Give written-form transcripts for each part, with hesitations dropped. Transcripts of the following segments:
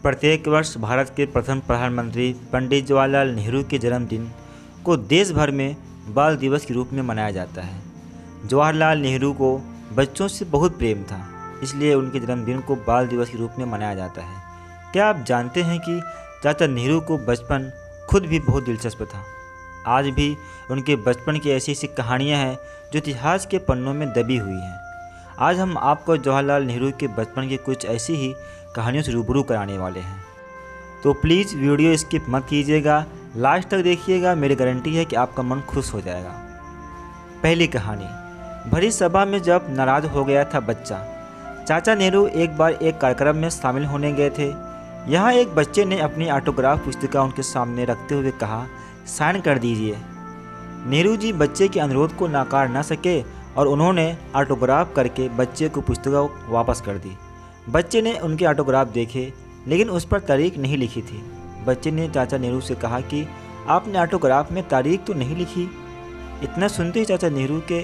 प्रत्येक वर्ष भारत के प्रथम प्रधानमंत्री पंडित जवाहरलाल नेहरू के जन्मदिन को देश भर में बाल दिवस के रूप में मनाया जाता है। जवाहरलाल नेहरू को बच्चों से बहुत प्रेम था, इसलिए उनके जन्मदिन को बाल दिवस के रूप में मनाया जाता है। क्या आप जानते हैं कि चाचा नेहरू को बचपन खुद भी बहुत दिलचस्प था। आज भी उनके बचपन की ऐसी ऐसी कहानियाँ हैं जो इतिहास के पन्नों में दबी हुई हैं। आज हम आपको जवाहरलाल नेहरू के बचपन की कुछ ऐसी ही कहानियों से रूबरू कराने वाले हैं, तो प्लीज़ वीडियो स्किप मत कीजिएगा, लास्ट तक देखिएगा। मेरी गारंटी है कि आपका मन खुश हो जाएगा। पहली कहानी। भरी सभा में जब नाराज हो गया था बच्चा। चाचा नेहरू एक बार एक कार्यक्रम में शामिल होने गए थे। यहाँ एक बच्चे ने अपनी ऑटोग्राफ पुस्तिका उनके सामने रखते हुए कहा, साइन कर दीजिए। नेहरू जी बच्चे के अनुरोध को नकार न सके और उन्होंने ऑटोग्राफ करके बच्चे को पुस्तिका वापस कर दी। बच्चे ने उनके ऑटोग्राफ देखे, लेकिन उस पर तारीख नहीं लिखी थी। बच्चे ने चाचा नेहरू से कहा कि आपने ऑटोग्राफ में तारीख तो नहीं लिखी। इतना सुनते ही चाचा नेहरू के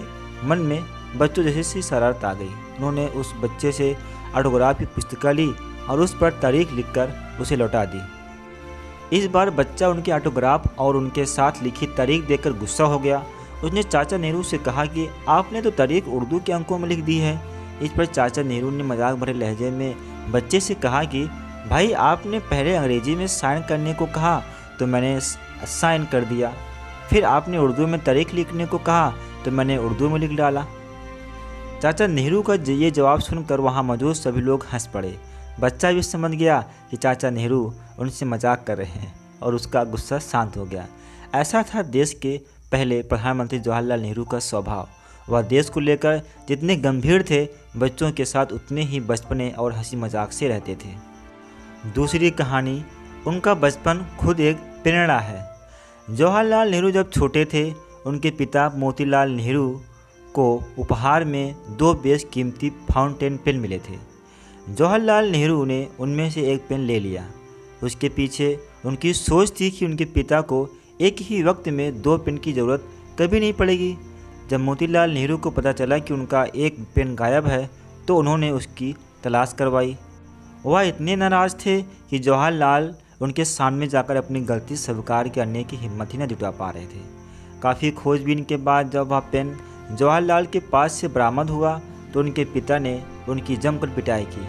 मन में बच्चों जैसे सी शरारत आ गई। उन्होंने उस बच्चे से ऑटोग्राफ की पुस्तिका ली और उस पर तारीख लिखकर उसे लौटा दी। इस बार बच्चा उनके ऑटोग्राफ और उनके साथ लिखी तारीख देखकर गुस्सा हो गया। उसने चाचा नेहरू से कहा कि आपने तो तारीख उर्दू के अंकों में लिख दी है। इस पर चाचा नेहरू ने मजाक भरे लहजे में बच्चे से कहा कि भाई आपने पहले अंग्रेजी में साइन करने को कहा तो मैंने साइन कर दिया, फिर आपने उर्दू में तारीख लिखने को कहा तो मैंने उर्दू में लिख डाला। चाचा नेहरू का ये जवाब सुनकर वहाँ मौजूद सभी लोग हंस पड़े। बच्चा भी समझ गया कि चाचा नेहरू उनसे मजाक कर रहे हैं और उसका गुस्सा शांत हो गया। ऐसा था देश के पहले प्रधानमंत्री जवाहरलाल नेहरू का स्वभाव। वह देश को लेकर जितने गंभीर थे, बच्चों के साथ उतने ही बचपने और हंसी मजाक से रहते थे। दूसरी कहानी। उनका बचपन खुद एक प्रेरणा है। जवाहरलाल नेहरू जब छोटे थे, उनके पिता मोतीलाल नेहरू को उपहार में 2 बेशकीमती फाउंटेन पेन मिले थे। जवाहरलाल नेहरू ने उनमें से एक पेन ले लिया। उसके पीछे उनकी सोच थी कि उनके पिता को एक ही वक्त में 2 पेन की ज़रूरत कभी नहीं पड़ेगी। जब मोतीलाल नेहरू को पता चला कि उनका एक पेन गायब है, तो उन्होंने उसकी तलाश करवाई। वह इतने नाराज़ थे कि जवाहरलाल उनके सामने जाकर अपनी गलती स्वीकार करने की हिम्मत ही न जुटा पा रहे थे। काफ़ी खोजबीन के बाद जब वह पेन जवाहरलाल के पास से बरामद हुआ, तो उनके पिता ने उनकी जमकर पिटाई की।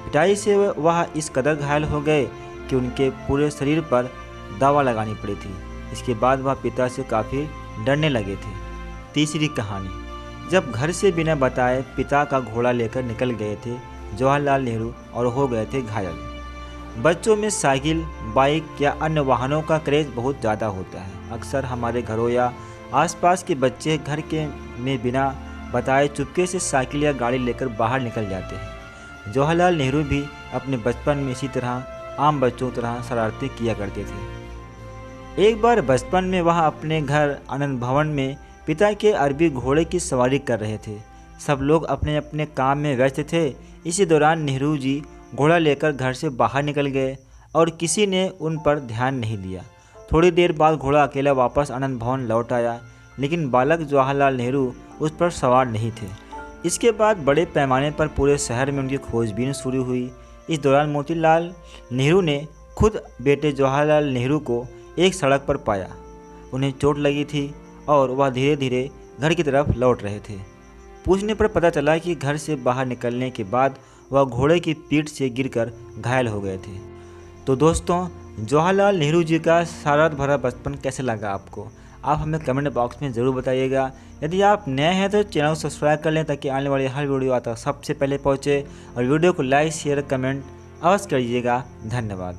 पिटाई से वह इस कदर घायल हो गए कि उनके पूरे शरीर पर दवा लगानी पड़ी थी। इसके बाद वह पिता से काफ़ी डरने लगे थे। तीसरी कहानी। जब घर से बिना बताए पिता का घोड़ा लेकर निकल गए थे जवाहरलाल नेहरू और हो गए थे घायल। बच्चों में साइकिल, बाइक या अन्य वाहनों का क्रेज बहुत ज़्यादा होता है। अक्सर हमारे घरों या आसपास के बच्चे घर के में बिना बताए चुपके से साइकिल या गाड़ी लेकर बाहर निकल जाते हैं। जवाहरलाल नेहरू भी अपने बचपन में इसी तरह आम बच्चों की तरह शरारतें किया करते थे। एक बार बचपन में वह अपने घर आनंद भवन में पिता के अरबी घोड़े की सवारी कर रहे थे। सब लोग अपने अपने काम में व्यस्त थे। इसी दौरान नेहरू जी घोड़ा लेकर घर से बाहर निकल गए और किसी ने उन पर ध्यान नहीं दिया। थोड़ी देर बाद घोड़ा अकेला वापस आनंद भवन लौट आया, लेकिन बालक जवाहरलाल नेहरू उस पर सवार नहीं थे। इसके बाद बड़े पैमाने पर पूरे शहर में उनकी खोजबीन शुरू हुई। इस दौरान मोतीलाल नेहरू ने खुद बेटे जवाहरलाल नेहरू को एक सड़क पर पाया। उन्हें चोट लगी थी और वह धीरे धीरे घर की तरफ लौट रहे थे। पूछने पर पता चला कि घर से बाहर निकलने के बाद वह घोड़े की पीठ से गिरकर घायल हो गए थे। तो दोस्तों, जवाहरलाल नेहरू जी का शरारत भरा बचपन कैसे लगा आपको? आप हमें कमेंट बॉक्स में ज़रूर बताइएगा। यदि आप नए हैं तो चैनल को सब्सक्राइब कर लें ताकि आने वाली हर वीडियो आता सबसे पहले पहुँचे। और वीडियो को लाइक, शेयर, कमेंट अवश्य करिएगा। धन्यवाद।